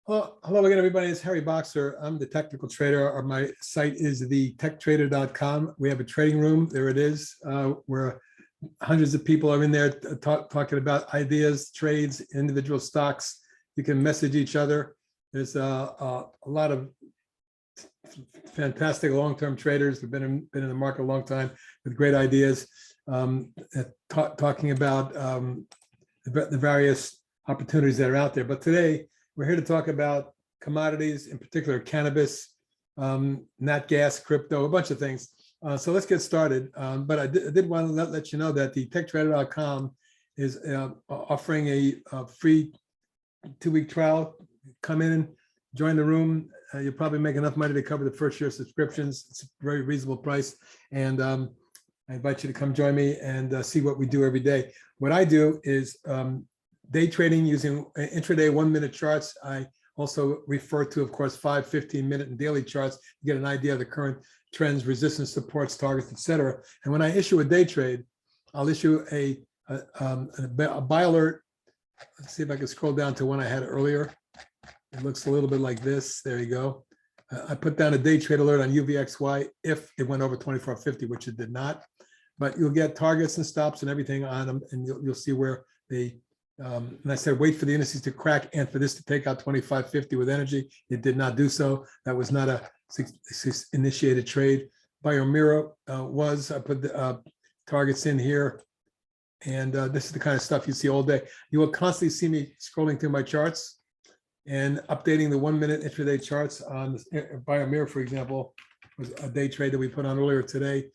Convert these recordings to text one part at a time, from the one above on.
Hello again, everybody. It's Harry Boxer. I'm the technical trader. My site is the TradeOutLoud.com. We have a trading room. There it is, where hundreds of people are in there talking about ideas, trades, individual stocks. You can message each other. There's a lot of fantastic long-term traders who've been in the market a long time with great ideas, talking about the various opportunities that are out there. But today, we're here to talk about commodities, in particular cannabis, nat gas, crypto, a bunch of things. So let's get started. But I did want to let you know that the TechTrader.com is offering a free 2-week trial. Come in, join the room. You'll probably make enough money to cover the first year subscriptions. It's a very reasonable price. And I invite you to come join me and see what we do every day. What I do is day trading using intraday 1-minute charts. I also refer to, of course, 5, 15-minute and daily charts to get an idea of the current trends, resistance, supports, targets, etc. And when I issue a day trade, I'll issue a buy alert. Let's see if I can scroll down to one I had earlier. It looks a little bit like this. There you go. I put down a day trade alert on UVXY if it went over 2450, which it did not. But you'll get targets and stops and everything on them, and you'll see where they. And I said, wait for the indices to crack and for this to take out 2550 with energy. It did not do so. That was not a initiated trade. Buyer mirror was. I put the targets in here. And this is the kind of stuff you see all day. You will constantly see me scrolling through my charts and updating the 1-minute intraday charts on the buyer mirror, for example, was a day trade that we put on earlier today.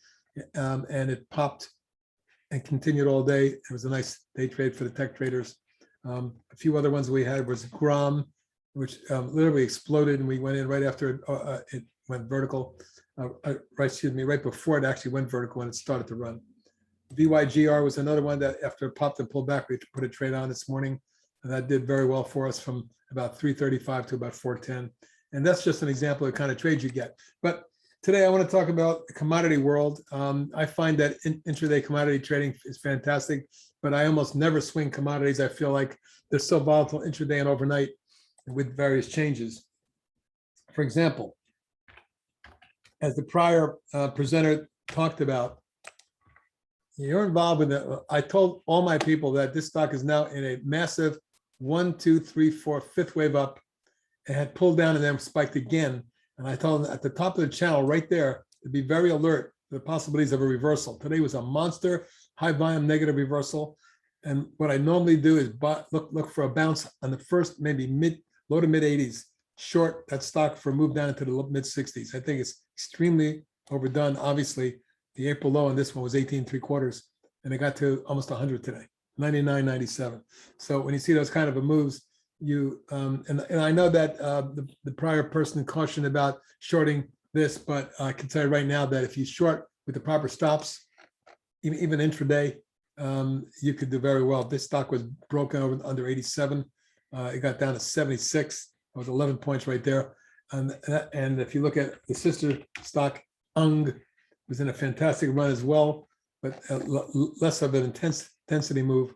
And it popped and continued all day. It was a nice day trade for the tech traders. A few other ones we had was Grom, which literally exploded, and we went in right after it went vertical. Right before it actually went vertical when it started to run. VYGR was another one that after it popped and pulled back, we put a trade on this morning. And that did very well for us from about 335 to about 410. And that's just an example of the kind of trades you get. But today, I want to talk about the commodity world. I find that intraday commodity trading is fantastic, but I almost never swing commodities. I feel like they're so volatile intraday and overnight with various changes. For example, as the prior presenter talked about, you're involved with it. I told all my people that this stock is now in a massive 1, 2, 3, 4, 5th wave up. It had pulled down and then spiked again. And I told them at the top of the channel right there to be very alert to the possibilities of a reversal. Today was a monster high volume negative reversal. And what I normally do is look for a bounce on the first, maybe low to mid 80s, short that stock for a move down into the mid 60s. I think it's extremely overdone. Obviously, the April low on this one was 18.75, and it got to almost 100 today, 99.97. So when you see those kind of moves, you and I know that the prior person cautioned about shorting this, but I can tell you right now that if you short with the proper stops, even intraday, you could do very well. This stock was broken over under 87. It got down to 76. It was 11 points right there. And if you look at the sister stock, UNG, was in a fantastic run as well, but less of an intensity move.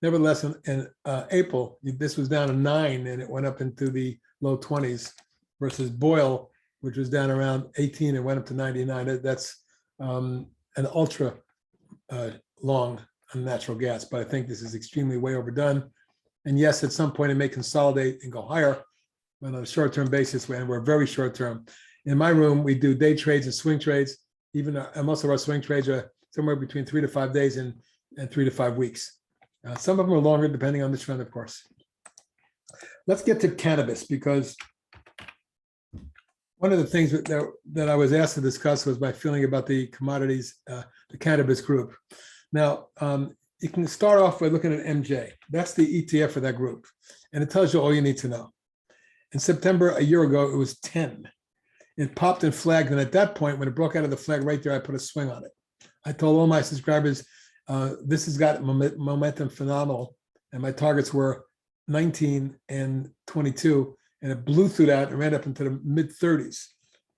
Nevertheless, in April, this was down to 9 and it went up into the low 20s versus Boyle, which was down around 18 and went up to 99. That's an ultra long on natural gas, but I think this is extremely way overdone. And yes, at some point it may consolidate and go higher, but on a short-term basis, and we're very short-term. In my room, we do day trades and swing trades. Even most of our swing trades are somewhere between 3 to 5 days and 3 to 5 weeks. Some of them are longer, depending on the trend, of course. Let's get to cannabis, because one of the things that I was asked to discuss was my feeling about the commodities, the cannabis group. Now, you can start off by looking at MJ. That's the ETF for that group, and it tells you all you need to know. In September, a year ago, it was 10. It popped and flagged, and at that point, when it broke out of the flag right there, I put a swing on it. I told all my subscribers, this has got momentum phenomenal, and my targets were 19 and 22, and it blew through that and ran up into the mid 30s.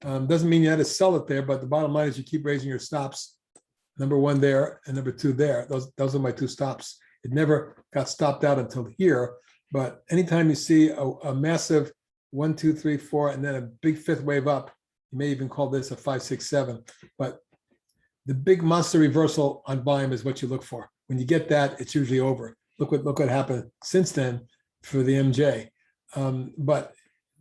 Doesn't mean you had to sell it there, but the bottom line is you keep raising your stops. Number 1 there and number 2 there. Those are my 2 stops. It never got stopped out until here, but anytime you see a massive 1, 2, 3, 4, and then a big fifth wave up. You may even call this a 5, 6, 7. But the big monster reversal on volume is what you look for. When you get that, it's usually over. Look what happened since then for the MJ. But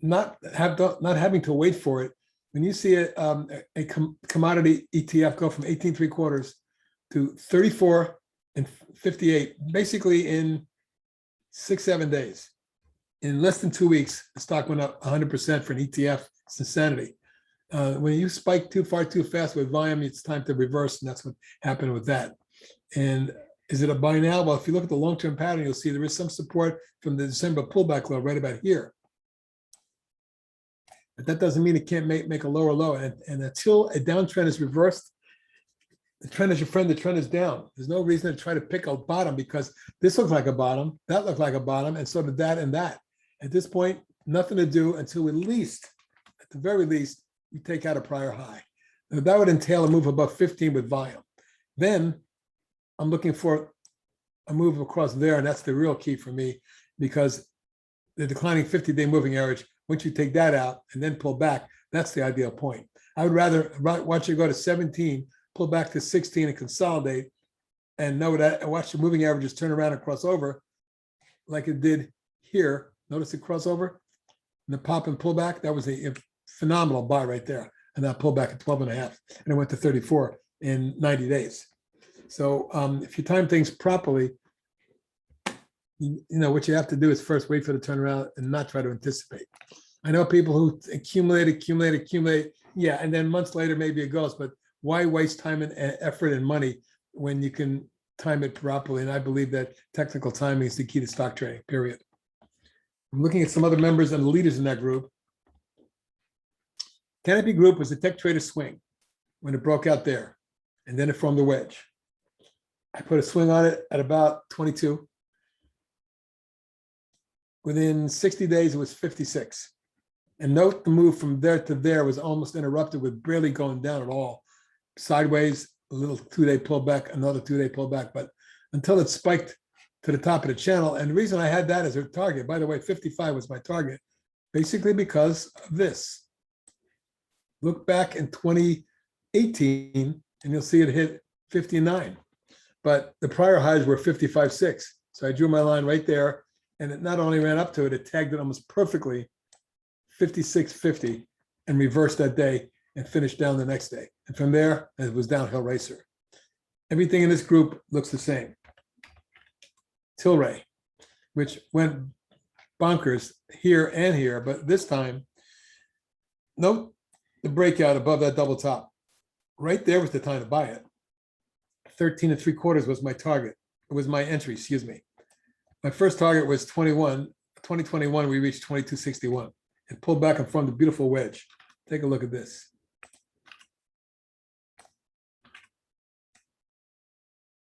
not having to wait for it. When you see a commodity ETF go from 18.75 to 34 and 58, basically in 6-7 days, in less than 2 weeks, the stock went up 100% for an ETF. It's insanity. When you spike too far too fast with volume, it's time to reverse, and that's what happened with that. And is it a buy now? Well, if you look at the long-term pattern, you'll see there is some support from the December pullback low right about here. But that doesn't mean it can't make a lower low. And until a downtrend is reversed, the trend is your friend, the trend is down. There's no reason to try to pick a bottom, because this looks like a bottom, that looked like a bottom, and so did that and that. At this point, nothing to do until at the very least, you take out a prior high. Now, that would entail a move above 15 with volume. Then I'm looking for a move across there, and that's the real key for me, because the declining 50-day moving average, once you take that out and then pull back, that's the ideal point. I would rather watch it go to 17, pull back to 16 and consolidate, and know that, and watch the moving averages turn around and cross over like it did here. Notice the crossover and the pop and pullback. That was a phenomenal buy right there. And that pullback at 12.5, and it went to 34 in 90 days. So if you time things properly, you know, what you have to do is first wait for the turnaround and not try to anticipate. I know people who accumulate. Yeah, and then months later, maybe it goes, but why waste time and effort and money when you can time it properly? And I believe that technical timing is the key to stock trading, period. I'm looking at some other members and the leaders in that group. Canopy Group was a tech trader swing when it broke out there, and then it formed a wedge. I put a swing on it at about 22. Within 60 days, it was 56. And note the move from there to there was almost interrupted with barely going down at all. Sideways, a little 2-day pullback, another 2-day pullback, but until it spiked to the top of the channel. And the reason I had that as a target, by the way, 55 was my target, basically because of this. Look back in 2018, and you'll see it hit 59. But the prior highs were 55.6. So I drew my line right there, and it not only ran up to it, it tagged it almost perfectly, 56.50, and reversed that day and finished down the next day. And from there, it was downhill racer. Everything in this group looks the same. Tilray, which went bonkers here and here, but this time, note the breakout above that double top. Right there was the time to buy it. 13.75 was my target. It was my entry, excuse me. My first target was 2021, we reached 22.61 and pulled back and formed a beautiful wedge. Take a look at this.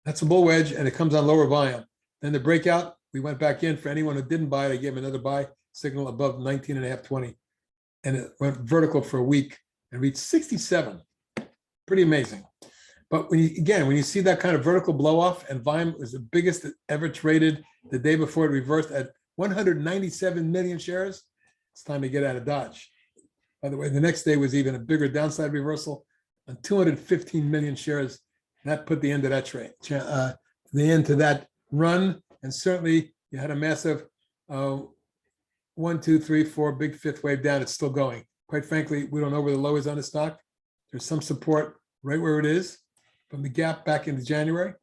That's a bull wedge, and it comes on lower volume. Then the breakout, we went back in. For anyone who didn't buy it, I gave them another buy signal above 19.5, 20. And it went vertical for a week and reached 67. Pretty amazing. But when you see that kind of vertical blow off, and volume was the biggest it ever traded the day before it reversed at 197 million shares, it's time to get out of Dodge. By the way, the next day was even a bigger downside reversal on 215 million shares. And that put the end to that trade, the end to that run. And certainly you had a massive 1, 2, 3, 4 big fifth wave down. It's still going. Quite frankly, we don't know where the low is on the stock. There's some support right where it is from the gap back into January.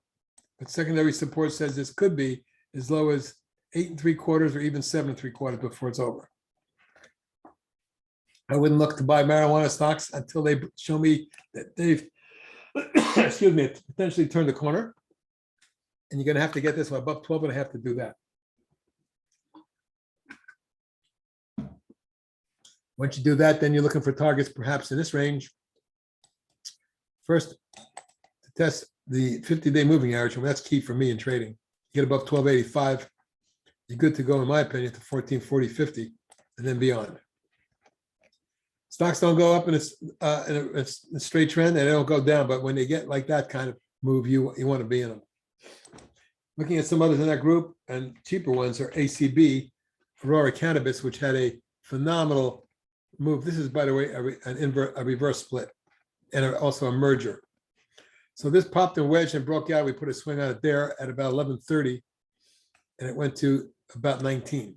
But secondary support says this could be as low as 8.75 or even 7.75 before it's over. I wouldn't look to buy marijuana stocks until they show me that they've, excuse me, potentially turned the corner. And you're going to have to get this one above 12.5 to do that. Once you do that, then you're looking for targets perhaps in this range. First, to test the 50-day moving average, and that's key for me in trading. You get above 12.85, you're good to go, in my opinion, to 14.40.50, and then beyond. Stocks don't go up in a straight trend, and they don't go down, but when they get like that kind of move, you want to be in them. Looking at some others in that group, and cheaper ones are ACB, Aurora Cannabis, which had a phenomenal move. This is, by the way, a reverse split and also a merger. So this popped and wedged and broke out. We put a swing on it there at about 11:30, and it went to about 19.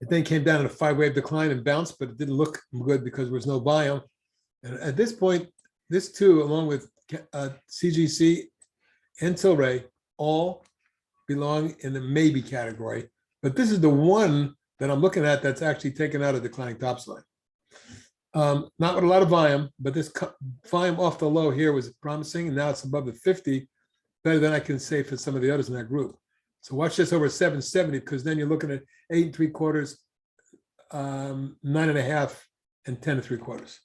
It then came down in a 5-wave decline and bounced, but it didn't look good because there was no volume. And at this point, this too, along with CGC and Tilray, all belong in the maybe category. But this is the one that I'm looking at that's actually taken out of declining topside. Not with a lot of volume, but this volume off the low here was promising, and now it's above the 50, better than I can say for some of the others in that group. So watch this over 770, because then you're looking at 8 3/4, 9.5, and 10 3/4.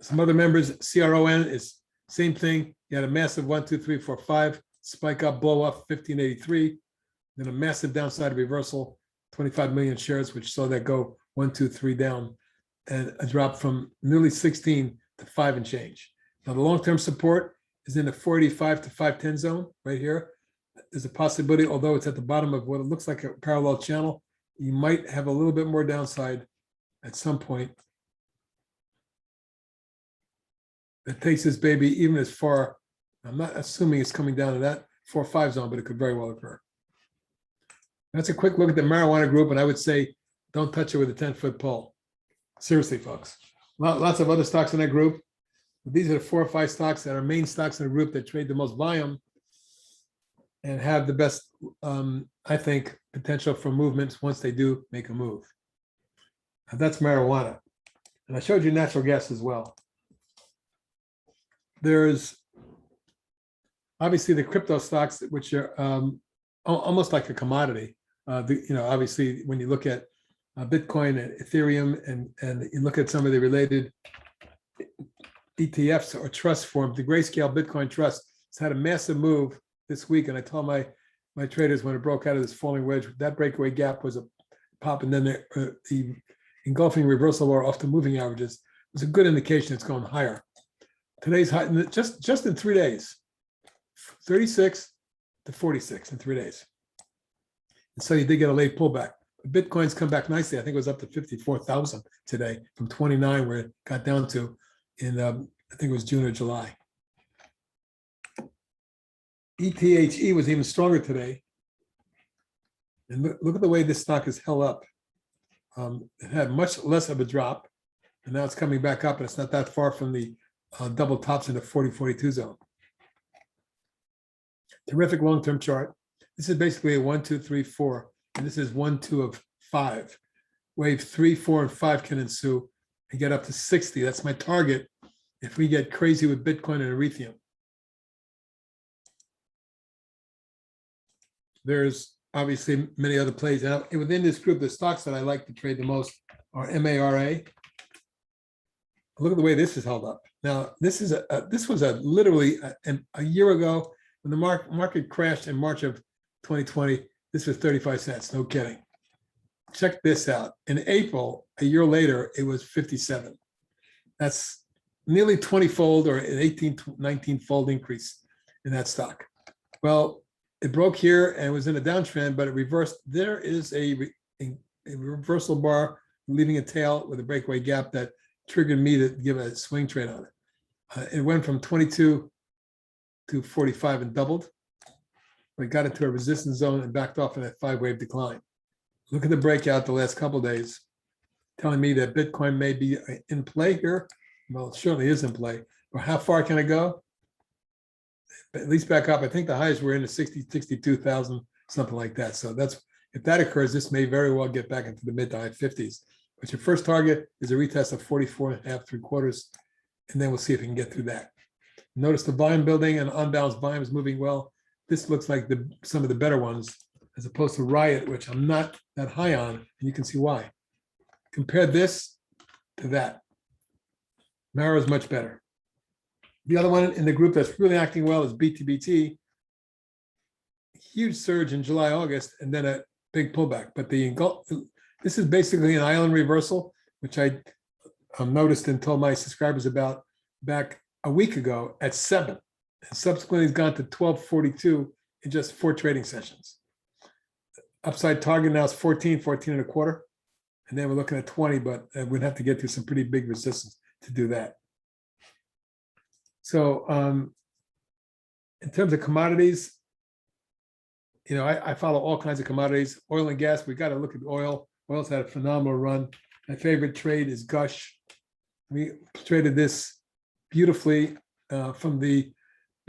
Some other members, CRON is same thing. You had a massive 1, 2, 3, 4, 5 spike up, blow up 1583, then a massive downside reversal, 25 million shares, which saw that go 1, 2, 3 down, and a drop from nearly 16 to 5 and change. Now the long-term support is in the 485 to 510 zone right here. There's a possibility, although it's at the bottom of what it looks like a parallel channel, you might have a little bit more downside at some point. It takes this baby even as far, I'm not assuming it's coming down to that 4-5 zone, but it could very well occur. That's a quick look at the marijuana group, and I would say don't touch it with a 10-foot pole. Seriously, folks. Lots of other stocks in that group. But these are the 4 or 5 stocks that are main stocks in the group that trade the most volume and have the best, I think, potential for movements once they do make a move. And that's marijuana. And I showed you natural gas as well. There's obviously the crypto stocks, which are almost like a commodity. Obviously, when you look at Bitcoin and Ethereum, and you look at some of the related ETFs or trust forms, the Grayscale Bitcoin Trust has had a massive move this week. And I told my traders when it broke out of this falling wedge, that breakaway gap was a pop, and then the engulfing reversal bar off the moving averages was a good indication it's going higher. Today's high, just in 3 days, 36 to 46 in 3 days. And so you did get a late pullback. Bitcoin's come back nicely. I think it was up to 54,000 today from 29, where it got down to in, I think it was June or July. ETHE was even stronger today. And look at the way this stock is held up. It had much less of a drop, and now it's coming back up, and it's not that far from the double tops in the 40-42 zone. Terrific long-term chart. This is basically a 1, 2, 3, 4, and this is 1, 2 of 5. Wave 3, 4, and 5 can ensue and get up to 60. That's my target if we get crazy with Bitcoin and Lithium. There's obviously many other plays. And within this group, the stocks that I like to trade the most are MARA. Look at the way this is held up. Now, this was literally a year ago when the market crashed in March of 2020. This was 35 cents. No kidding. Check this out. In April, a year later, it was 57. That's nearly 20-fold or an 18, 19-fold increase in that stock. Well, it broke here and was in a downtrend, but it reversed. There is a reversal bar leaving a tail with a breakaway gap that triggered me to give a swing trade on it. It went from 22 to 45 and doubled. We got into a resistance zone and backed off in a 5-wave decline. Look at the breakout the last couple of days, telling me that Bitcoin may be in play here. Well, it certainly is in play. But how far can it go? At least back up. I think the highs were in the 60, 62,000, something like that. So that's, if that occurs, this may very well get back into the mid to high 50s. But your first target is a retest of 44.5 3/4, and then we'll see if we can get through that. Notice the volume building and unbalanced volume is moving well. This looks like some of the better ones, as opposed to Riot, which I'm not that high on, and you can see why. Compare this to that. Mara is much better. The other one in the group that's really acting well is BTBT. Huge surge in July, August, and then a big pullback. But this is basically an island reversal, which I noticed and told my subscribers about back a week ago at 7. And subsequently, it's gone to 12.42 in just 4 trading sessions. upside target now is 14 and a quarter. And then we're looking at 20, but we'd have to get through some pretty big resistance to do that. So in terms of commodities, I follow all kinds of commodities. Oil and gas, we got to look at oil. Oil's had a phenomenal run. My favorite trade is Gush. We traded this beautifully from the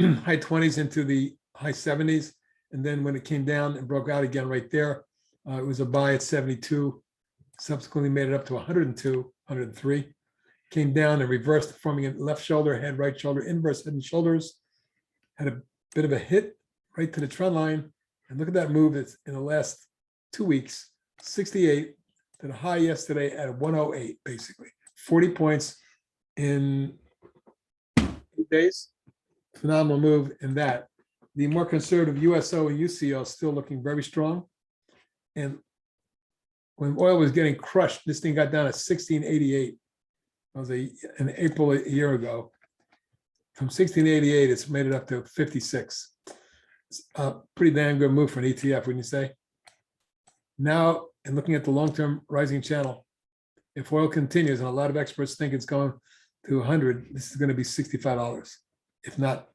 high 20s into the high 70s. And then when it came down and broke out again right there, it was a buy at 72. Subsequently made it up to 102, 103. Came down and reversed, forming a left shoulder, head, right shoulder, inverse head and shoulders. Had a bit of a hit right to the trend line. And look at that move. It's in the last 2 weeks, 68 to the high yesterday at 108, basically. 40 points in 8 days. Phenomenal move in that. The more conservative USO and UCO still looking very strong. And when oil was getting crushed, this thing got down to 1688. That was in April a year ago. From 1688, it's made it up to 56. It's a pretty damn good move for an ETF, wouldn't you say? Now, and looking at the long-term rising channel, if oil continues, and a lot of experts think it's going to 100, this is going to be $65. If not,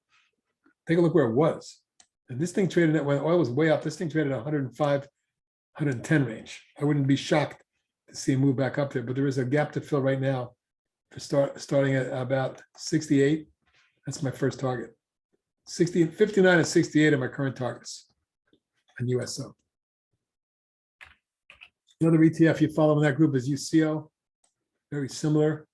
take a look where it was. And this thing traded at, when oil was way up, this thing traded at 105, 110 range. I wouldn't be shocked to see it move back up there, but there is a gap to fill right now for starting at about 68. That's my first target. 59 and 68 are my current targets on USO. Another ETF you follow in that group is UCO. Very similar.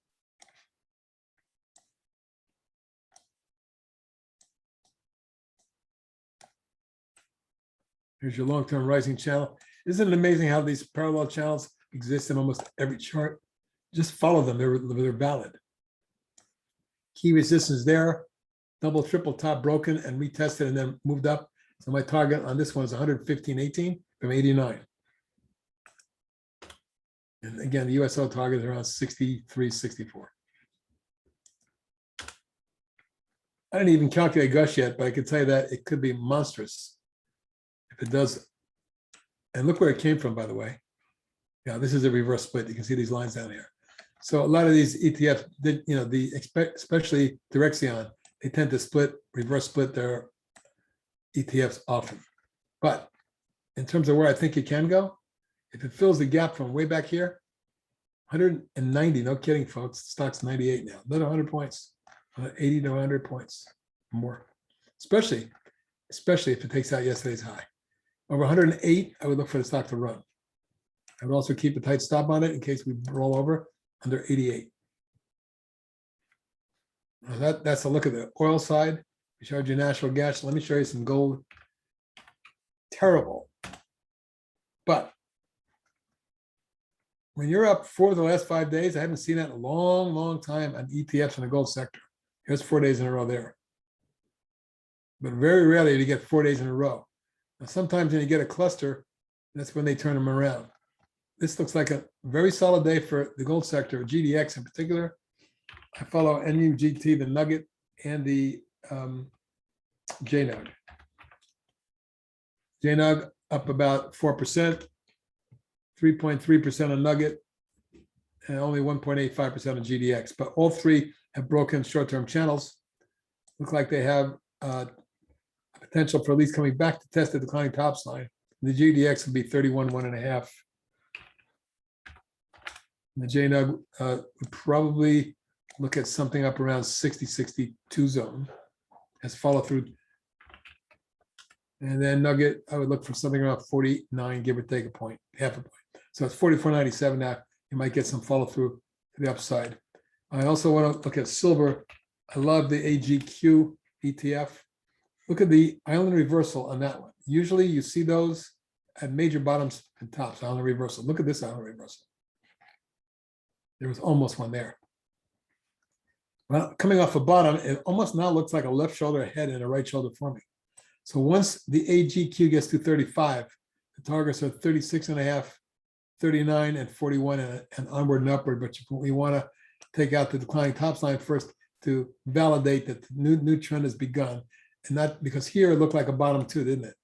Here's your long-term rising channel. Isn't it amazing how these parallel channels exist in almost every chart? Just follow them. They're valid. Key resistance there. Double, triple top broken and retested and then moved up. So my target on this one is 115.18 from 89. And again, the USO target is around 63, 64. I didn't even calculate Gush yet, but I can tell you that it could be monstrous if it does. And look where it came from, by the way. Yeah, this is a reverse split. You can see these lines down here. So a lot of these ETFs, especially Direxion, they tend to reverse split their ETFs often. But in terms of where I think it can go, if it fills the gap from way back here, 190, no kidding, folks, the stock's 98 now, another 100 points, 80 to 100 points more, especially if it takes out yesterday's high. Over 108, I would look for the stock to run. I would also keep a tight stop on it in case we roll over under 88. Now that's a look at the oil side. We showed you natural gas. Let me show you some gold. Terrible. But when you're up 4 of the last 5 days, I haven't seen that in a long, long time on ETFs in the gold sector. Here's 4 days in a row there. But very rarely do you get 4 days in a row. Now, sometimes when you get a cluster, that's when they turn them around. This looks like a very solid day for the gold sector, GDX in particular. I follow NUGT, the Nugget, and the JNUG. JNUG up about 4%, 3.3% on Nugget, and only 1.85% on GDX. But all three have broken short-term channels. Look like they have potential for at least coming back to test the declining tops line. The GDX would be 31.1.5. The JNUG would probably look at something up around 60, 62 zone as follow through. And then Nugget, I would look for something around 49, give or take a point, half a point. So it's 44.97 now. You might get some follow through to the upside. I also want to look at silver. I love the AGQ ETF. Look at the island reversal on that one. Usually you see those at major bottoms and tops, island reversal. Look at this island reversal. There was almost one there. Well, coming off a bottom, it almost now looks like a left shoulder ahead and a right shoulder forming. So once the AGQ gets to 35, the targets are 36.5, 39, and 41, and onward and upward. But we want to take out the declining tops line first to validate that the new trend has begun. And not because here it looked like a bottom too, didn't it?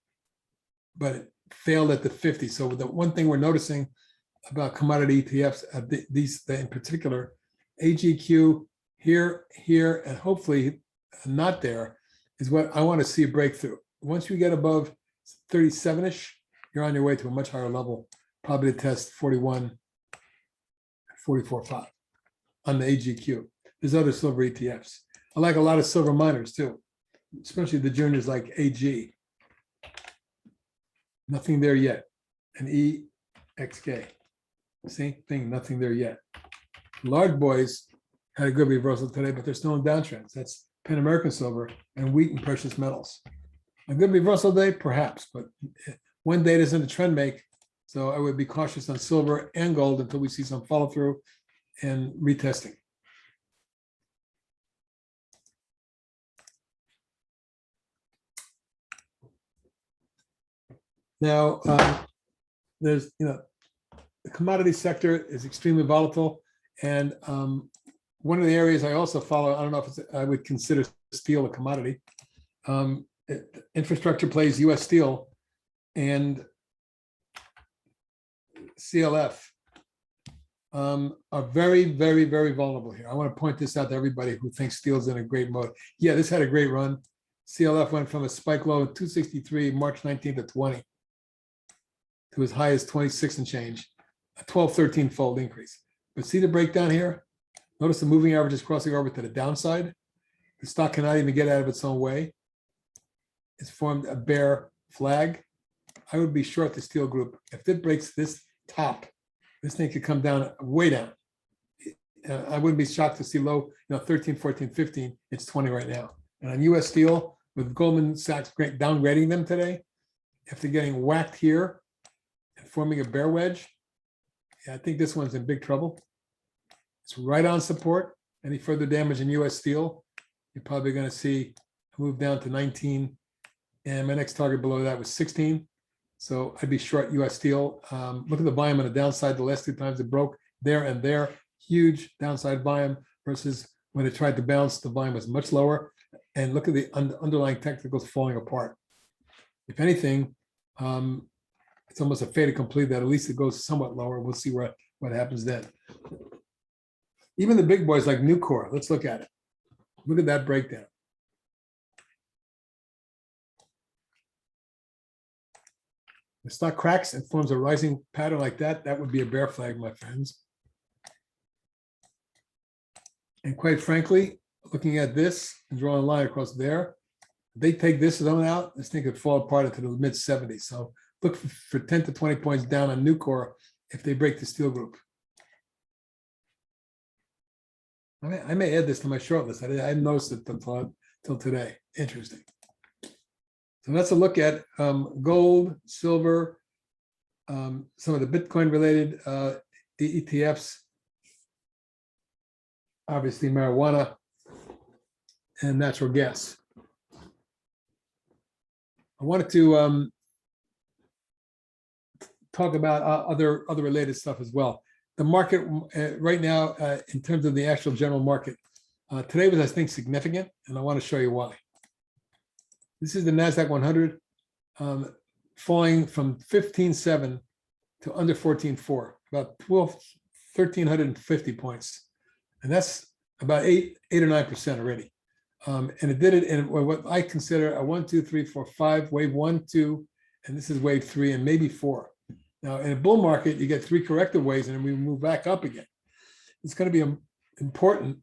But failed at the 50. So the one thing we're noticing about commodity ETFs, these in particular, AGQ here, and hopefully not there, is what I want to see a breakthrough. Once you get above 37-ish, you're on your way to a much higher level, probably to test 41, 44.5 on the AGQ. There's other silver ETFs. I like a lot of silver miners too, especially the juniors like AG. Nothing there yet. And EXK, same thing, nothing there yet. Large boys had a good reversal today, but they're still in downtrends. That's Pan American Silver and wheat and precious metals. A good reversal day, perhaps, but one day isn't a trend make. So I would be cautious on silver and gold until we see some follow through and retesting. Now, there's, the commodity sector is extremely volatile. And one of the areas I also follow, I don't know if I would consider steel a commodity. Infrastructure plays US Steel and CLF are very, very, very vulnerable here. I want to point this out to everybody who thinks steel's in a great mode. Yeah, this had a great run. CLF went from a spike low of 263 March 19th at 20 to as high as 26 and change, a 12, 13 fold increase. But see the breakdown here? Notice the moving average is crossing over to the downside. The stock cannot even get out of its own way. It's formed a bear flag. I would be short the steel group. If it breaks this top, this thing could come down, way down. I wouldn't be shocked to see low, 13, 14, 15. It's 20 right now. And on US Steel, with Goldman Sachs downgrading them today, if they're getting whacked here and forming a bear wedge, yeah, I think this one's in big trouble. It's right on support. Any further damage in US Steel, you're probably going to see a move down to 19. And my next target below that was 16. So I'd be short US Steel. Look at the volume on the downside. The last two times it broke there and there, huge downside volume versus when it tried to bounce, the volume was much lower. And look at the underlying technicals falling apart. If anything, it's almost a fait accompli that at least it goes somewhat lower. We'll see what happens then. Even the big boys like Nucor, let's look at it. Look at that breakdown. The stock cracks and forms a rising pattern like that, that would be a bear flag, my friends. And quite frankly, looking at this and drawing a line across there, if they take this zone out, this thing could fall apart into the mid 70s. So look for 10 to 20 points down on Nucor if they break the steel group. I may add this to my short list. I hadn't noticed it until today. Interesting. So that's a look at gold, silver, some of the Bitcoin related ETFs, obviously marijuana and natural gas. I wanted to talk about other related stuff as well. The market right now, in terms of the actual general market, today was, I think, significant, and I want to show you why. This is the NASDAQ 100 falling from 15.7 to under 14.4, about 1,350 points. And that's about 8 or 9% already. And it did it in what I consider a 1, 2, 3, 4, 5, wave 1, 2, and this is wave 3 and maybe 4. Now, in a bull market, you get 3 corrective waves and then we move back up again. It's going to be important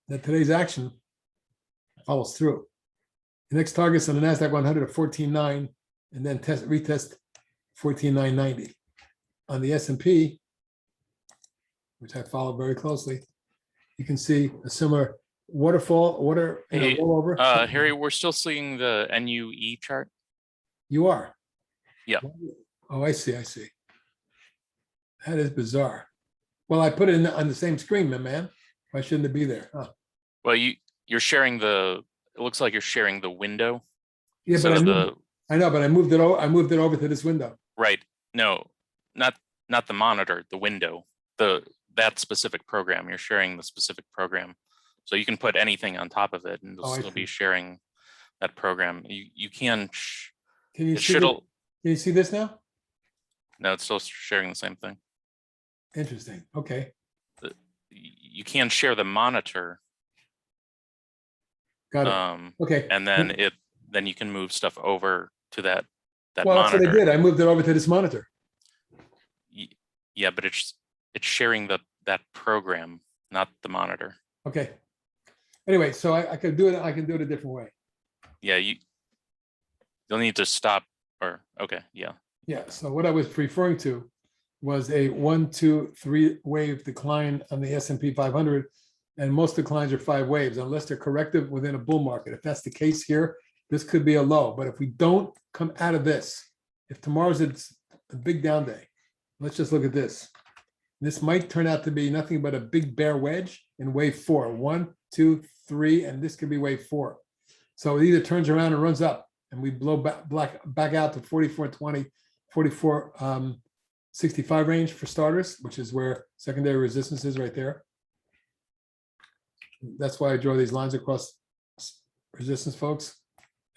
that today's action follows through. The next targets on the NASDAQ 100 are 14.9 and then retest 14.990. On the S&P, which I follow very closely, you can see a similar water Hey, rollover. Harry, we're still seeing the NUE chart. You are? Yeah. Oh, I see. That is bizarre. Well, I put it on the same screen, my man. Why shouldn't it be there? Huh. Well, you're sharing it looks like you're sharing the window. Yeah, but I know, but I moved it over to this window. Right. No, not the monitor, the window, that specific program. You're sharing the specific program. So you can put anything on top of it and it'll still be sharing that program. You can you see this now? No, it's still sharing the same thing. Interesting. Okay, You can share the monitor, got it. Okay. and then you can move stuff over to that Well, that's what I monitor. did. I moved it over to this monitor. Yeah, but it's sharing that program, not the monitor. Okay. Anyway, so I could do it. I can do it a different way. Yeah, you'll need to stop okay, yeah. Yeah. So what I was referring to was a 1, 2, 3 wave decline on the S&P 500, and most declines are 5 waves unless they're corrective within a bull market. If that's the case here, this could be a low. But if we don't come out of this, if tomorrow's a big down day, let's just look at this. This might turn out to be nothing but a big bear wedge in wave 4. 1, 2, 3, and this could be wave 4. So it either turns around and runs up, and we blow back out to 44.20, 44.65 range for starters, which is where secondary resistance is right there. That's why I draw these lines across resistance, folks.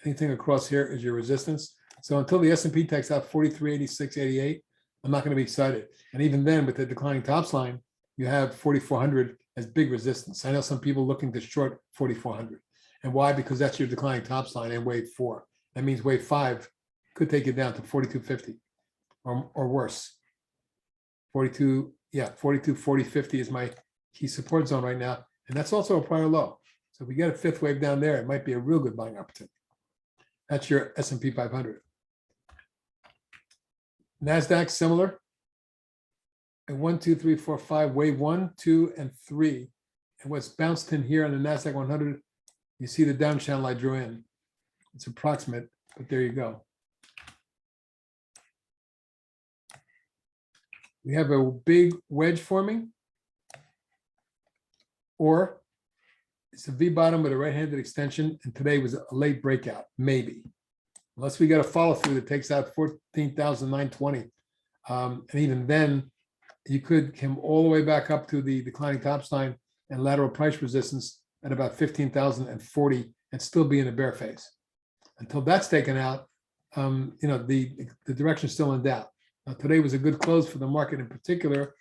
Anything across here is your resistance. So until the S&P takes out 43.86.88, I'm not going to be excited. And even then, with the declining tops line, you have 4,400 as big resistance. I know some people looking to short 4,400. And why? Because that's your declining tops line in wave 4. That means wave 5 could take it down to 42.50 or worse. 42, yeah, 42, 40, 50 is my key support zone right now. And that's also a prior low. So if we get a 5th wave down there, it might be a real good buying opportunity. That's your S&P 500. NASDAQ, similar. And 1, 2, 3, 4, 5, wave 1, 2, and 3. And what's bounced in here on the NASDAQ 100, you see the down channel I drew in. It's approximate, but there you go. We have a big wedge forming, or it's a V bottom with a right-handed extension, and today was a late breakout, maybe. Unless we got a follow through that takes out 14,920. And even then, you could come all the way back up to the declining top line and lateral price resistance at about 15,040 and still be in a bear phase. Until that's taken out, the direction is still in doubt. Now, today was a good close for the market in particular.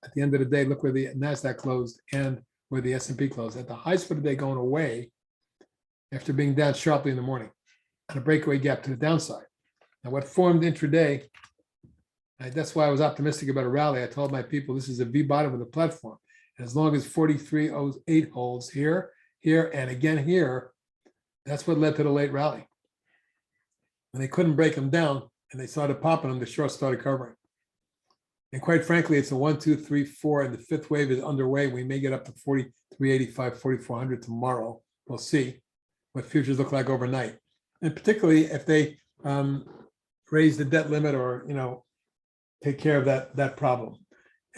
At the end of the day, look where the NASDAQ closed and where the S&P closed. At the highs for the day going away after being down sharply in the morning and a breakaway gap to the downside. Now, what formed intraday, that's why I was optimistic about a rally. I told my people this is a V bottom of the platform. And as long as 43.08 holds here, and again here, that's what led to the late rally. When they couldn't break them down and they started popping them, the shorts started covering. And quite frankly, it's a 1, 2, 3, 4, and the 5th wave is underway. We may get up to 43.85, 4,400 tomorrow. We'll see what futures look like overnight. And particularly if they raise the debt limit or, take care of that problem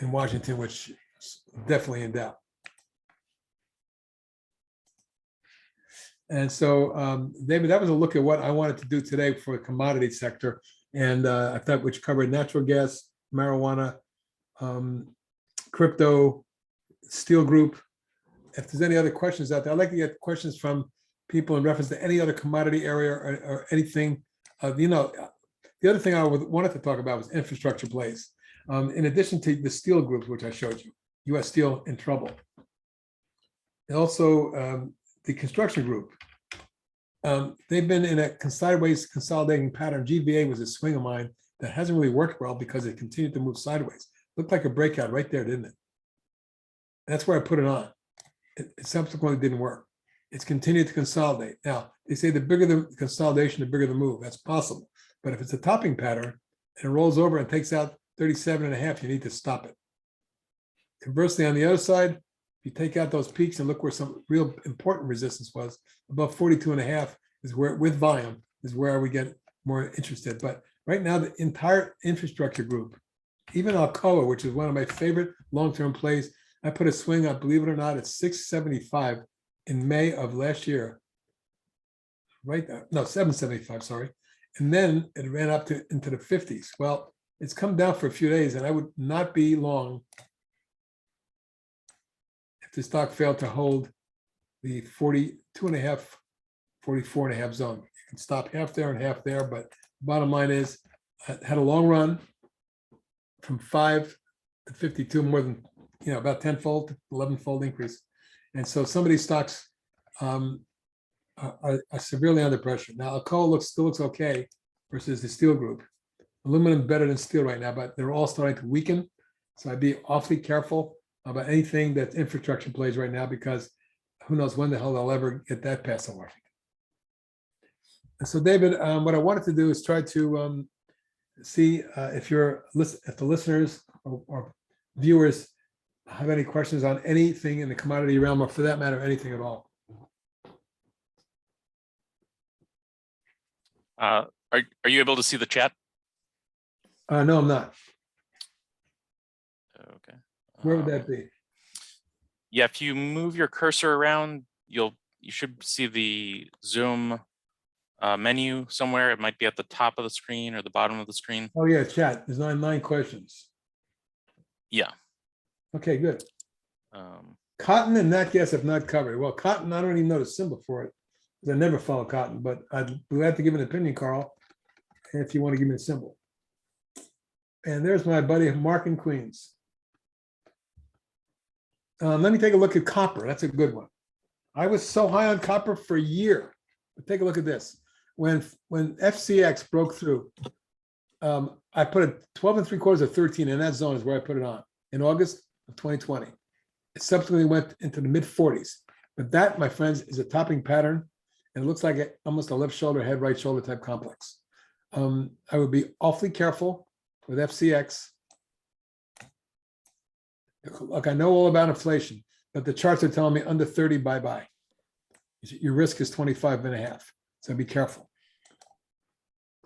in Washington, which is definitely in doubt. And so, David, that was a look at what I wanted to do today for the commodity sector. And I thought which covered natural gas, marijuana, crypto, steel group. If there's any other questions out there, I'd like to get questions from people in reference to any other commodity area or anything. The other thing I wanted to talk about was infrastructure plays. In addition to the steel group, which I showed you, U.S. Steel in trouble. And also the construction group. They've been in a sideways consolidating pattern. GVA was a swing of mine that hasn't really worked well because it continued to move sideways. Looked like a breakout right there, didn't it? That's where I put it on. It subsequently didn't work. It's continued to consolidate. Now, they say the bigger the consolidation, the bigger the move. That's possible. But if it's a topping pattern and it rolls over and takes out 37.5, you need to stop it. Conversely, on the other side, if you take out those peaks and look where some real important resistance was, above 42.5 is where, with volume, is where we get more interested. But right now, the entire infrastructure group, even Alcoa, which is one of my favorite long-term plays, I put a swing on, believe it or not, at 675 in May of last year. Right there, no, 775, sorry. And then it ran up into the 50s. Well, it's come down for a few days, and I would not be long if the stock failed to hold the 42.5, 44.5 zone. You can stop half there and half there, but the bottom line is I had a long run. from 5 to 52, more than, about 10-fold, 11-fold increase. And so some of these stocks are severely under pressure. Now, Alcoa still looks okay versus the steel group. Aluminum better than steel right now, but they're all starting to weaken. So I'd be awfully careful about anything that's infrastructure plays right now, because who knows when the hell they'll ever get that passed on Washington. And so, David, what I wanted to do is try to see if the listeners or viewers have any questions on anything in the commodity realm, or for that matter, anything at all. Are you able to see the chat? No, I'm not. Okay. Where would that be? Yeah, if you move your cursor around, you should see the Zoom menu somewhere. It might be at the top of the screen or the bottom of the screen. Oh yeah, chat. There's nine questions. Yeah. Okay, good. Cotton and nat gas have not covered. Well, cotton, I don't even know the symbol for it, because I never follow cotton, but I'd be glad to give an opinion, Carl, if you want to give me a symbol. And there's my buddy Mark in Queens. Let me take a look at copper. That's a good one. I was so high on copper for a year. But take a look at this. When FCX broke through, I put it 12 3/4 of 13, and that zone is where I put it on in August of 2020. It subsequently went into the mid 40s. But that, my friends, is a topping pattern, and it looks like almost a left shoulder, head, right shoulder type complex. I would be awfully careful with FCX. Look, I know all about inflation, but the charts are telling me under 30, bye-bye. Your risk is 25.5, so be careful.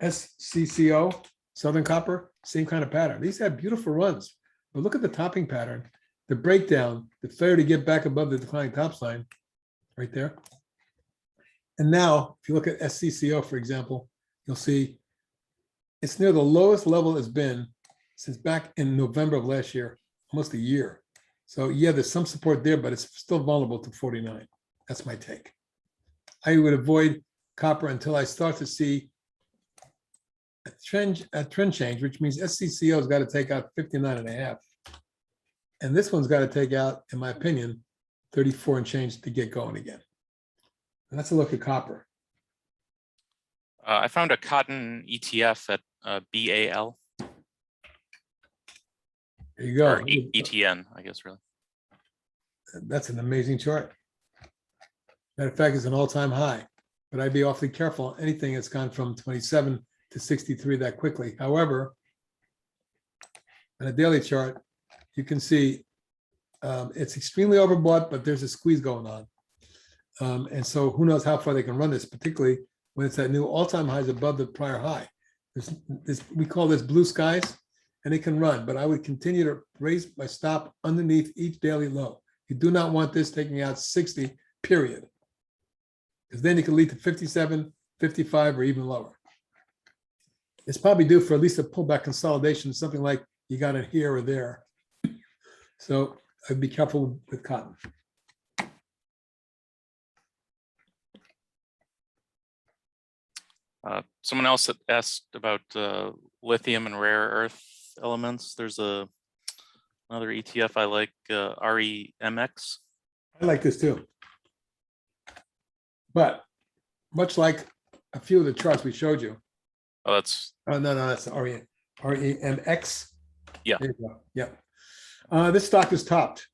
SCCO, Southern Copper, same kind of pattern. These have beautiful runs, but look at the topping pattern, the breakdown, the failure to get back above the declining top sign right there. And now, if you look at SCCO, for example, you'll see it's near the lowest level it's been since back in November of last year, almost a year. So yeah, there's some support there, but it's still vulnerable to 49. That's my take. I would avoid copper until I start to see a trend change, which means SCCO has got to take out 59.5. And this one's got to take out, in my opinion, 34 and change to get going again. And that's a look at copper. I found a cotton ETF at BAL. There you go. Or ETN, I guess, really. That's an amazing chart. Matter of fact, it's an all-time high, but I'd be awfully careful. Anything that's gone from 27 to 63 that quickly. However, on a daily chart, you can see it's extremely overbought, but there's a squeeze going on. And so who knows how far they can run this, particularly when it's at new all-time highs above the prior high. We call this blue skies, and it can run, but I would continue to raise my stop underneath each daily low. You do not want this taking out 60, period. Because then it can lead to 57, 55, or even lower. It's probably due for at least a pullback consolidation, something like you got it here or there. So I'd be careful with cotton. Someone else that asked about lithium and rare earth elements. There's another ETF I like, REMX. I like this too. But much like a few of the charts we showed you. Oh, that's. Oh, no, that's REMX. Yeah. There you go. Yeah. This stock is topped.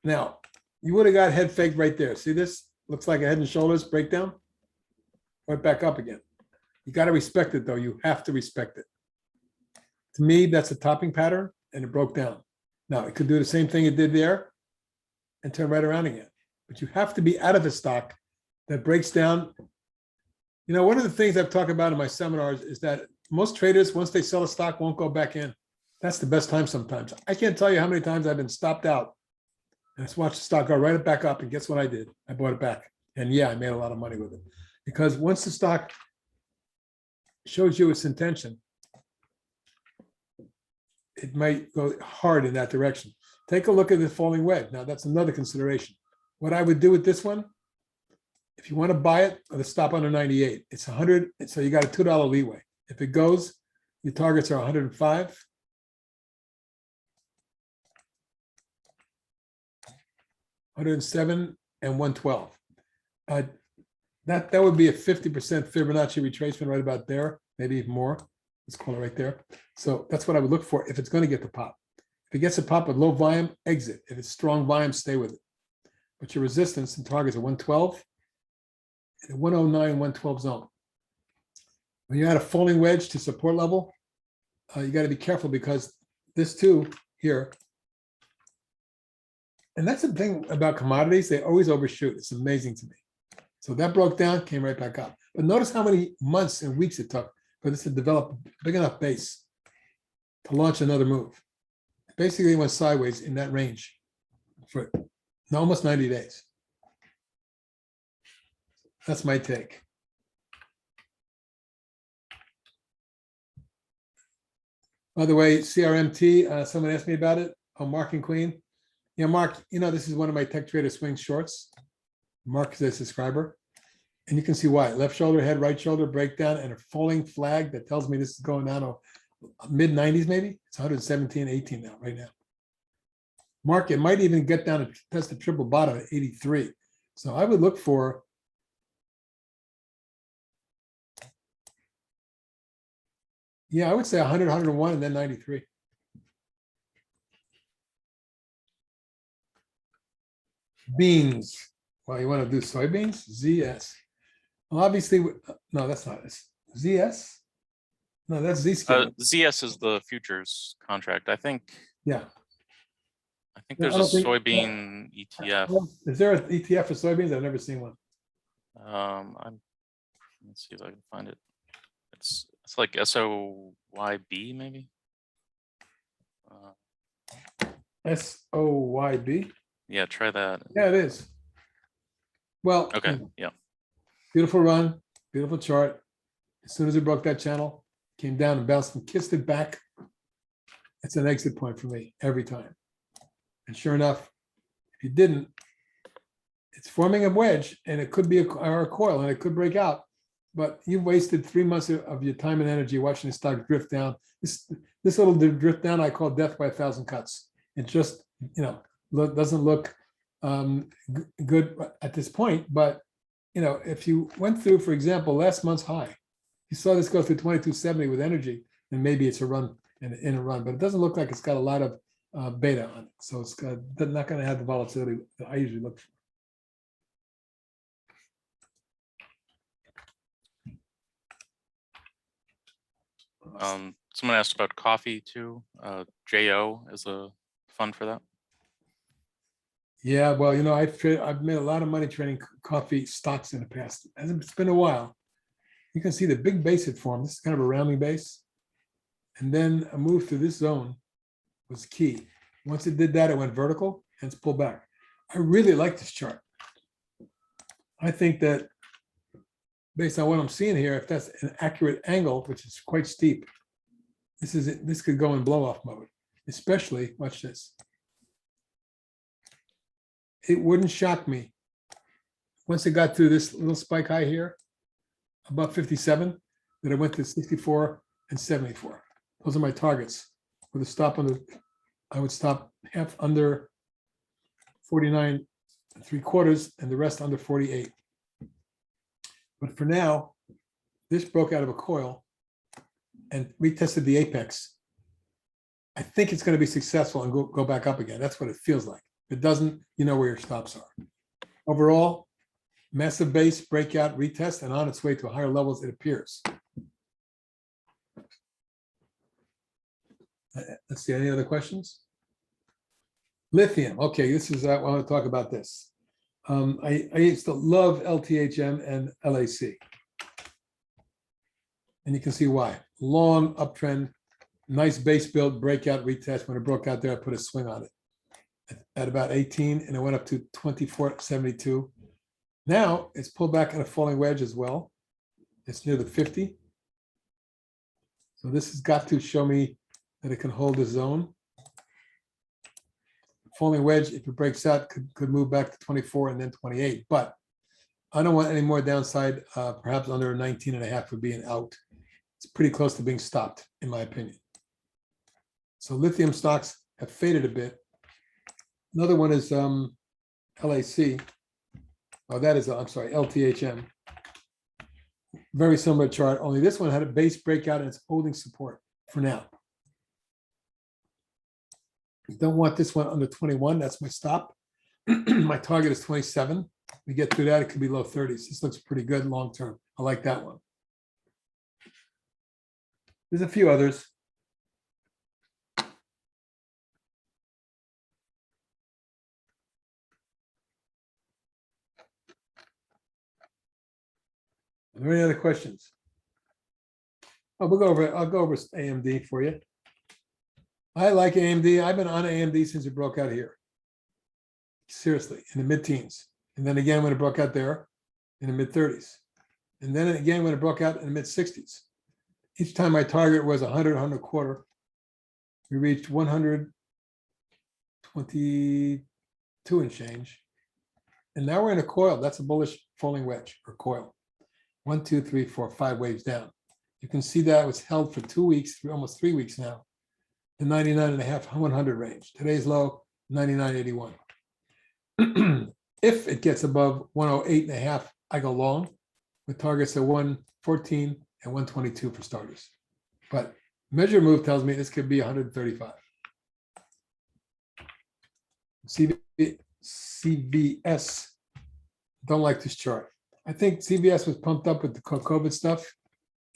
Now, you would have got head faked right there. See this? Looks like a head and shoulders breakdown. Went back up again. You got to respect it, though. You have to respect it. To me, that's a topping pattern, and it broke down. Now, it could do the same thing it did there and turn right around again. But you have to be out of a stock that breaks down. You know, one of the things I've talked about in my seminars is that most traders, once they sell a stock, won't go back in. That's the best time sometimes. I can't tell you how many times I've been stopped out and I just watched the stock go right back up, and guess what I did? I bought it back. And yeah, I made a lot of money with it. Because once the stock shows you its intention, it might go hard in that direction. Take a look at the falling wedge. Now, that's another consideration. What I would do with this one, if you want to buy it, the stop under 98, it's 100. So you got a $2 leeway. If it goes, your targets are 105. 107 and 112. That would be a 50% Fibonacci retracement right about there, maybe even more. Let's call it right there. So that's what I would look for if it's going to get the pop. If it gets a pop with low volume, exit. If it's strong volume, stay with it. But your resistance and targets are 112 and 109, 112 zone. When you add a falling wedge to support level, you got to be careful because this too here. And that's the thing about commodities. They always overshoot. It's amazing to me. So that broke down, came right back up. But notice how many months and weeks it took for this to develop a big enough base to launch another move. Basically, it went sideways in that range for almost 90 days. That's my take. By the way, CRMT, someone asked me about it. Oh, Mark and Queen. Yeah, Mark, this is one of my Tech Trader swing shorts. Mark is a subscriber. And you can see why. Left shoulder, head, right shoulder, breakdown, and a falling flag that tells me this is going down to mid-90s maybe. It's 117, 18 now, right now. Mark, it might even get down to test the triple bottom at 83. So I would look for I would say 100, 101, and then 93. Beans. Well, you want to do soybeans? ZS. Well, obviously, no, that's not it. ZS? No, that's Z-scale. ZS is the futures contract. I think Yeah. there's a soybean ETF. Is there an ETF for soybeans? I've never seen one. Let's see if I can find it. It's like SOYB maybe. SOYB. Yeah, try that. Yeah, it is. Well, Okay, yeah. Beautiful run, beautiful chart. As soon as it broke that channel, came down and bounced and kissed it back. It's an exit point for me every time. And sure enough, if you didn't, it's forming a wedge and it could be a coil and it could break out. But you've wasted 3 months of your time and energy watching the stock drift down. This little drift down I call death by 1,000 cuts. It just, doesn't look good at this point. But, if you went through, for example, last month's high, you saw this go through 2270 with energy, and maybe it's a run in a run, but it doesn't look like it's got a lot of beta on it. So it's not going to have the volatility that I usually look for. Someone asked about coffee too. JO is a fund for that. Yeah, well, I've made a lot of money trading coffee stocks in the past. It's been a while. You can see the big base it formed. This is kind of a rounding base. And then a move to this zone was key. Once it did that, it went vertical and it's pulled back. I really like this chart. I think that based on what I'm seeing here, if that's an accurate angle, which is quite steep, this could go in blow-off mode, especially, watch this. It wouldn't shock me. Once it got through this little spike high here, above 57, that it went to 64 and 74. Those are my targets. With a stop under, I would stop half under 49 3/4 and the rest under 48. But for now, this broke out of a coil and retested the apex. I think it's going to be successful and go back up again. That's what it feels like. If it doesn't, you know where your stops are. Overall, massive base, breakout, retest, and on its way to higher levels, it appears. Let's see, any other questions? Lithium. Okay, this is, I want to talk about this. I used to love LTHM and LAC. And you can see why. Long uptrend, nice base build, breakout, retest. When it broke out there, I put a swing on it at about 18, and it went up to 24.72. Now it's pulled back on a falling wedge as well. It's near the 50. So this has got to show me that it can hold the zone. Falling wedge, if it breaks out, could move back to 24 and then 28. But I don't want any more downside. Perhaps under 19.5 would be an out. It's pretty close to being stopped, in my opinion. So lithium stocks have faded a bit. Another one is LAC. Oh, that is, I'm sorry, LTHM. Very similar chart, only this one had a base breakout and it's holding support for now. Don't want this one under 21. That's my stop. My target is 27. We get through that, it could be low 30s. This looks pretty good long term. I like that one. There's a few others. Are there any other questions? Oh, we'll go over. I'll go over AMD for you. I like AMD. I've been on AMD since it broke out here. Seriously, in the mid-teens. And then again when it broke out there in the mid-30s. And then again when it broke out in the mid-60s. Each time my target was 100, 100 a quarter. We reached 122 and change. And now we're in a coil. That's a bullish falling wedge or coil. 1, 2, 3, 4, 5 waves down. You can see that it was held for 2 weeks, almost 3 weeks now. The 99.5, 100 range. Today's low, 99.81. If it gets above 108.5, I go long with targets at 114 and 122 for starters. But measure move tells me this could be 135. CVS, don't like this chart. I think CVS was pumped up with the COVID stuff,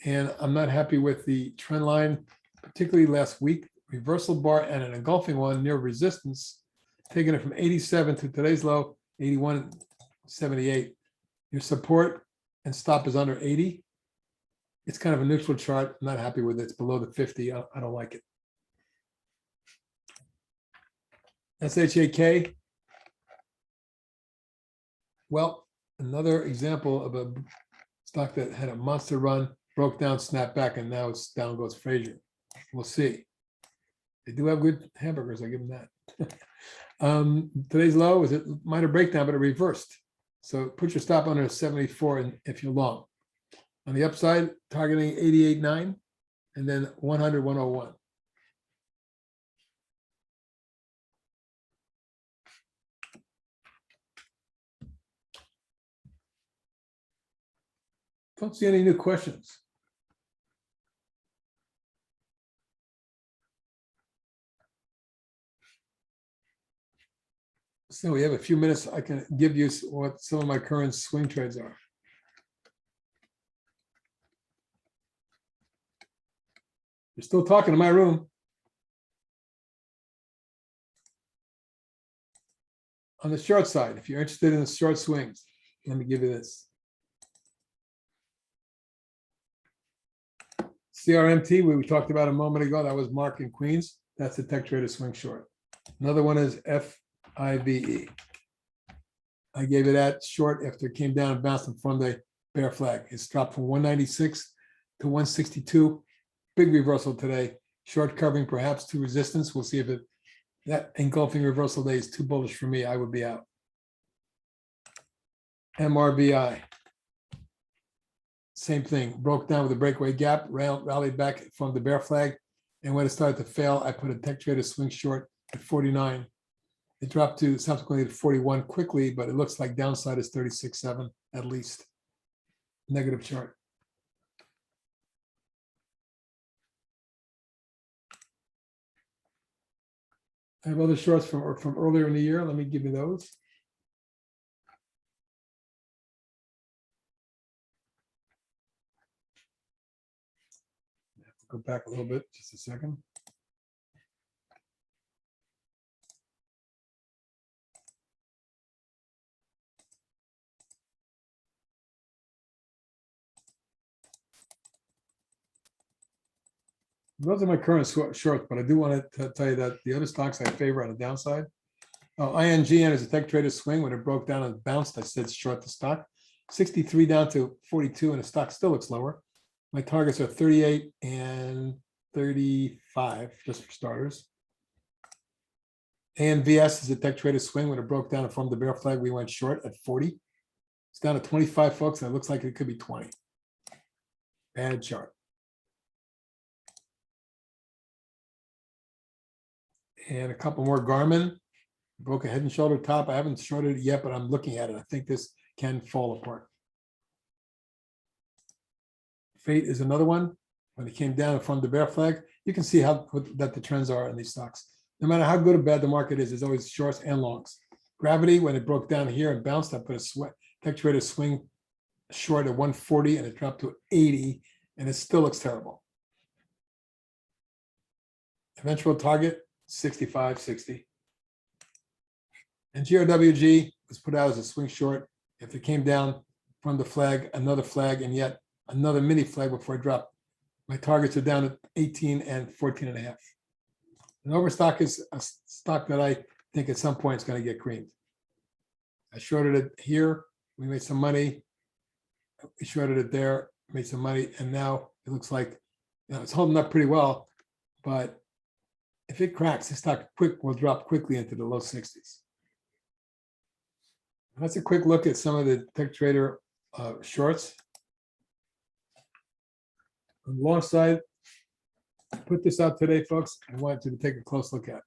and I'm not happy with the trend line, particularly last week. Reversal bar and an engulfing one near resistance, taking it from 87 to today's low, 81.78. Your support and stop is under 80. It's kind of a neutral chart. I'm not happy with it. It's below the 50. I don't like it. SHAK. Well, another example of a stock that had a monster run, broke down, snapped back, and now it's down goes Frazier. We'll see. They do have good hamburgers. I give them that. Today's low was a minor breakdown, but it reversed. So put your stop under 74 if you're long. On the upside, targeting 88.9 and then 100, 101. Don't see any new questions. So we have a few minutes. I can give you what some of my current swing trades are. You're still talking in my room. On the short side, if you're interested in the short swings, let me give you this. CRMT, we talked about a moment ago, that was Mark in Queens. That's the tech trader swing short. Another one is FIVE. I gave it that short after it came down and bounced in front of the bear flag. It's dropped from 196 to 162. Big reversal today. Short covering perhaps to resistance. We'll see if that engulfing reversal day is too bullish for me. I would be out. MRBI. Same thing. Broke down with a breakaway gap, rallied back from the bear flag. And when it started to fail, I put a tech trader swing short at 49. It dropped to subsequently to 41 quickly, but it looks like downside is 36.7 at least. Negative chart. I have other shorts from earlier in the year. Let me give you those. I have to go back a little bit, just a second. Those are my current shorts, but I do want to tell you that the other stocks I favor on the downside. INGN is a tech trader swing. When it broke down and bounced, I said short the stock. 63 down to 42, and the stock still looks lower. My targets are 38 and 35, just for starters. ANVS is a tech trader swing. When it broke down and formed the bear flag, we went short at 40. It's down to 25, folks, and it looks like it could be 20. Bad chart. And a couple more Garmin. Broke a head and shoulder top. I haven't shorted it yet, but I'm looking at it. I think this can fall apart. Fate is another one. When it came down from the bear flag, you can see how that the trends are in these stocks. No matter how good or bad the market is, there's always shorts and longs. Gravity, when it broke down here and bounced, I put a tech trader swing short at 140 and it dropped to 80, and it still looks terrible. Eventual target 65.60. And GRWG was put out as a swing short. If it came down from the flag, another flag, and yet another mini flag before it dropped. My targets are down at 18 and 14.5. An overstock is a stock that I think at some point is going to get creamed. I shorted it here. We made some money. We shorted it there, made some money, and now it looks like it's holding up pretty well. But if it cracks, the stock will drop quickly into the low 60s. That's a quick look at some of the tech trader shorts. On the long side, I put this out today, folks. I wanted you to take a close look at.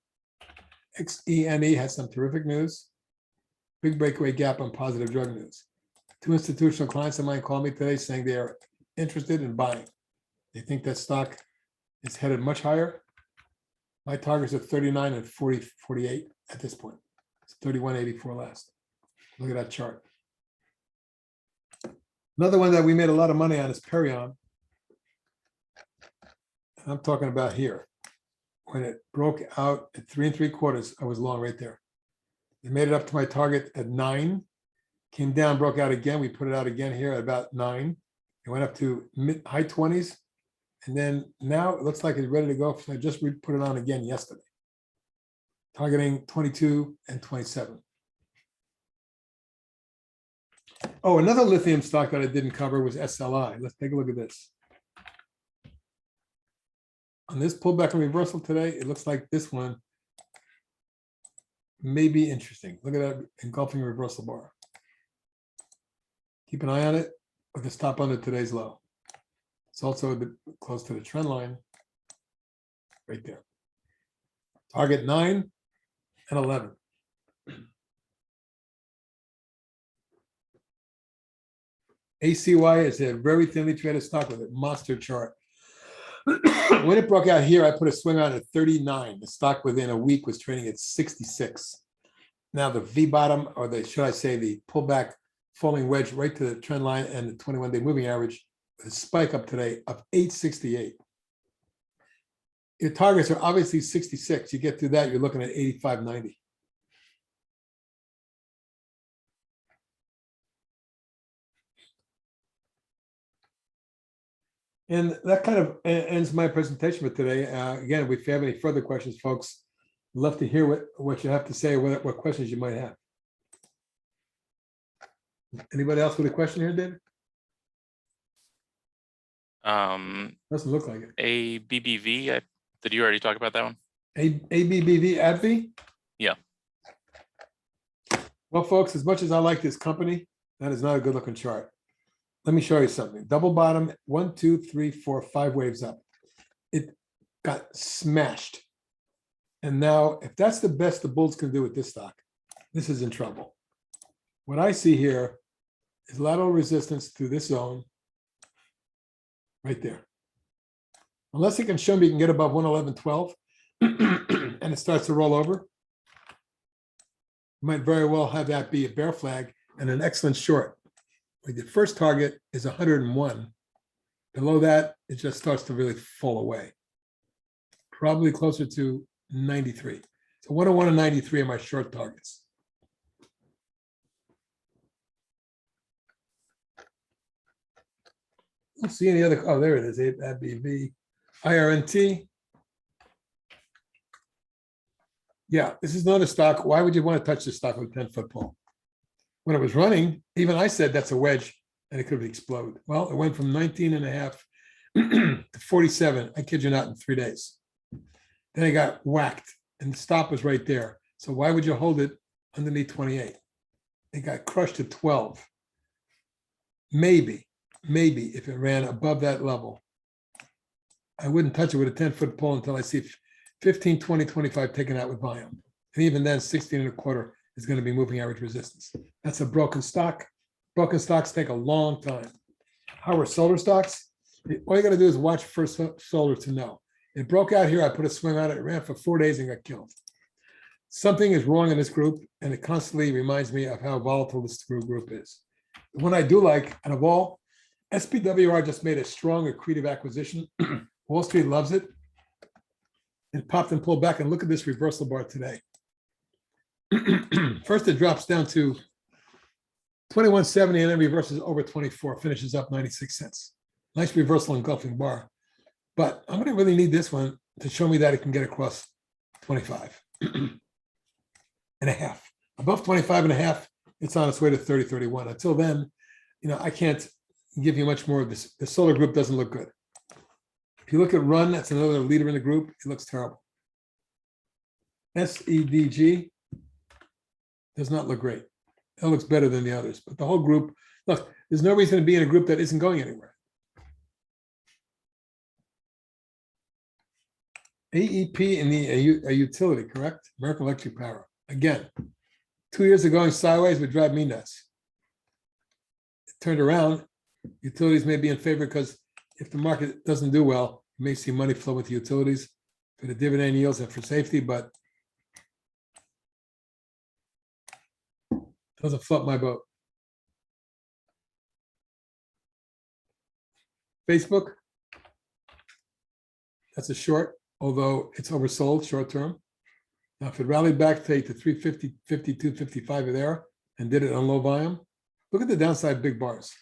XENE has some terrific news. Big breakaway gap on positive drug news. 2 institutional clients of mine called me today saying they are interested in buying. They think that stock is headed much higher. My targets are 39 and 48 at this point. It's 31.84 last. Look at that chart. Another one that we made a lot of money on is Perion. And I'm talking about here. When it broke out at 3 3/4, I was long right there. It made it up to my target at 9. Came down, broke out again. We put it out again here at about 9. It went up to high 20s. And then now it looks like it's ready to go. So I just put it on again yesterday. Targeting 22 and 27. Oh, another lithium stock that I didn't cover was SLI. Let's take a look at this. On this pullback and reversal today, it looks like this one may be interesting. Look at that engulfing reversal bar. Keep an eye on it with a stop under today's low. It's also close to the trend line right there. Target 9 and 11. ACY is a very thinly traded stock with a monster chart. When it broke out here, I put a swing on at 39. The stock within a week was trading at 66. Now the V bottom, or should I say the pullback falling wedge right to the trend line and the 21-day moving average, with a spike up today of 868. Your targets are obviously 66. You get through that, you're looking at 85.90. And that kind of ends my presentation for today. Again, if you have any further questions, folks, I'd love to hear what you have to say, what questions you might have. Anybody else with a question here, David? Doesn't look like it. ABBV, did you already talk about that one? ABBV, AbbVie? Yeah. Well, folks, as much as I like this company, that is not a good looking chart. Let me show you something. Double bottom, 1, 2, 3, 4, 5 waves up. It got smashed. And now, if that's the best the bulls can do with this stock, this is in trouble. What I see here is lateral resistance through this zone right there. Unless it can show me you can get above 111.12 and it starts to roll over, you might very well have that be a bear flag and an excellent short. The first target is 101. Below that, it just starts to really fall away. Probably closer to 93. So 101 and 93 are my short targets. I don't see any other. Oh, there it is. ABV, IRNT. Yeah, this is another stock. Why would you want to touch this stock with a 10-foot pole? When it was running, even I said that's a wedge and it could explode. Well, it went from 19.5 to 47. I kid you not, in 3 days. Then it got whacked and the stop was right there. So why would you hold it underneath 28? It got crushed to 12. Maybe if it ran above that level, I wouldn't touch it with a 10-foot pole until I see 15, 20, 25 taken out with volume. And even then, 16.25 is going to be moving average resistance. That's a broken stock. Broken stocks take a long time. How are solar stocks? All you got to do is watch First Solar to know. It broke out here. I put a swing on it. It ran for 4 days and got killed. Something is wrong in this group, and it constantly reminds me of how volatile this group is. The one I do like, and of all, SPWR just made a strong accretive acquisition. Wall Street loves it. It popped and pulled back, and look at this reversal bar today. First, it drops down to 21.70 and then reverses over 24, finishes up 96 cents. Nice reversal engulfing bar. But I'm going to really need this one to show me that it can get across 25 and a half. Above 25 and a half, it's on its way to 30.31. Until then, I can't give you much more of this. The solar group doesn't look good. If you look at Run, that's another leader in the group. It looks terrible. SEDG does not look great. It looks better than the others, but the whole group, look, there's no reason to be in a group that isn't going anywhere. AEP in a utility, correct? American Electric Power. Again, 2 years ago, going sideways would drive me nuts. It turned around. Utilities may be in favor because if the market doesn't do well, you may see money flow into utilities for the dividend yields and for safety, but doesn't float my boat. Facebook, that's a short, although it's oversold short term. Now, if it rallied back to 350, 52, 55 there and did it on low volume, look at the downside big bars.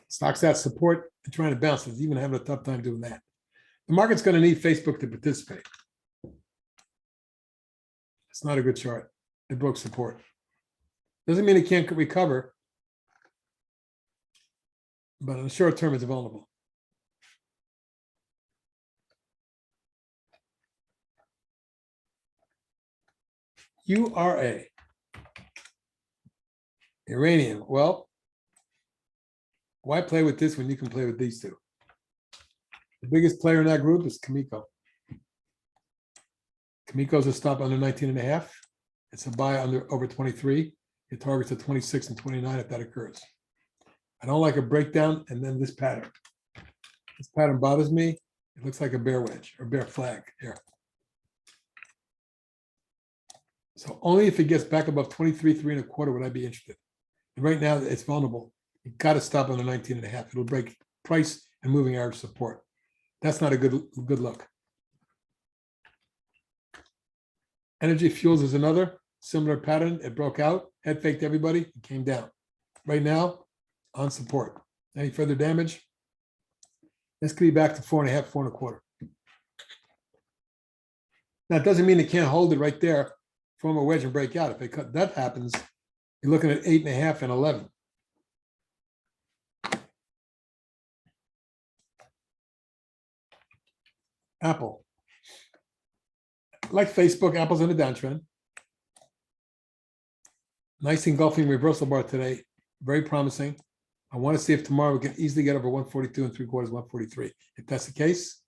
Stocks at support and trying to bounce. It's even having a tough time doing that. The market's going to need Facebook to participate. It's not a good chart. It broke support. Doesn't mean it can't recover, but in the short term, it's vulnerable. URA. Uranium. Well, why play with this when you can play with these two? The biggest player in that group is Cameco. Cameco's a stop under 19 and a half. It's a buy under over 23. It targets at 26 and 29 if that occurs. I don't like a breakdown and then this pattern. This pattern bothers me. It looks like a bear wedge or bear flag here. So only if it gets back above 23, 3.25 would I be interested. And right now it's vulnerable. You got to stop under 19 and a half. It'll break price and moving average support. That's not a good look. Energy fuels is another similar pattern. It broke out, head faked everybody, and came down. Right now, on support. Any further damage? This could be back to 4.5, 4.25. Now, it doesn't mean it can't hold it right there, form a wedge and break out. If that happens, you're looking at 8.5 and 11. Apple. Like Facebook, Apple's in a downtrend. Nice engulfing reversal bar today. Very promising. I want to see if tomorrow we can easily get over 142 and 3/4, 143. If that's the case,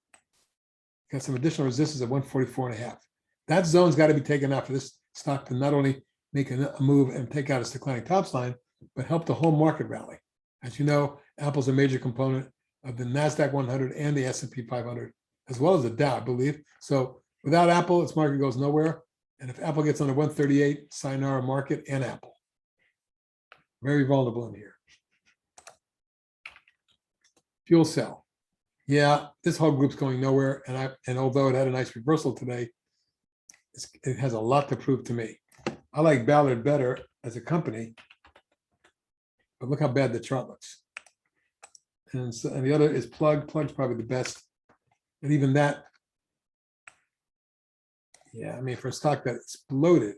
got some additional resistance at 144 and a half. That zone's got to be taken out for this stock to not only make a move and take out its declining tops line, but help the whole market rally. As you know, Apple's a major component of the NASDAQ 100 and the S&P 500, as well as the Dow, I believe. So without Apple, its market goes nowhere. And if Apple gets under 138, sayonara market and Apple. Very vulnerable in here. Fuel cell. Yeah, this whole group's going nowhere. And although it had a nice reversal today, it has a lot to prove to me. I like Ballard better as a company, but look how bad the chart looks. And the other is Plug. Plug's probably the best. And even that, yeah, I mean, for a stock that exploded,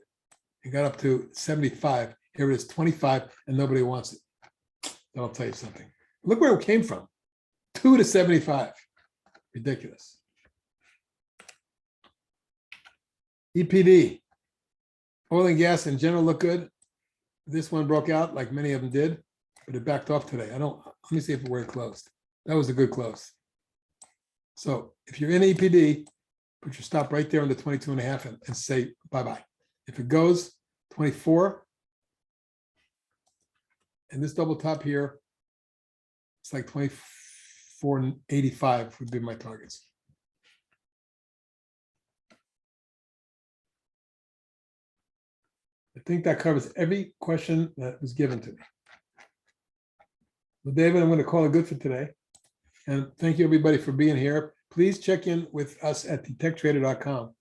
it got up to 75. Here it is, 25, and nobody wants it. That'll tell you something. Look where it came from, 2 to 75. Ridiculous. EPD, oil and gas in general look good. This one broke out like many of them did, but it backed off today. Let me see if where it closed. That was a good close. So if you're in EPD, put your stop right there on the 22.5 and say bye-bye. If it goes 24, and this double top here, it's like 24.85 would be my targets. I think that covers every question that was given to me. Well, David, I'm going to call it good for today. And thank you, everybody, for being here. Please check in with us at TechTrader.com.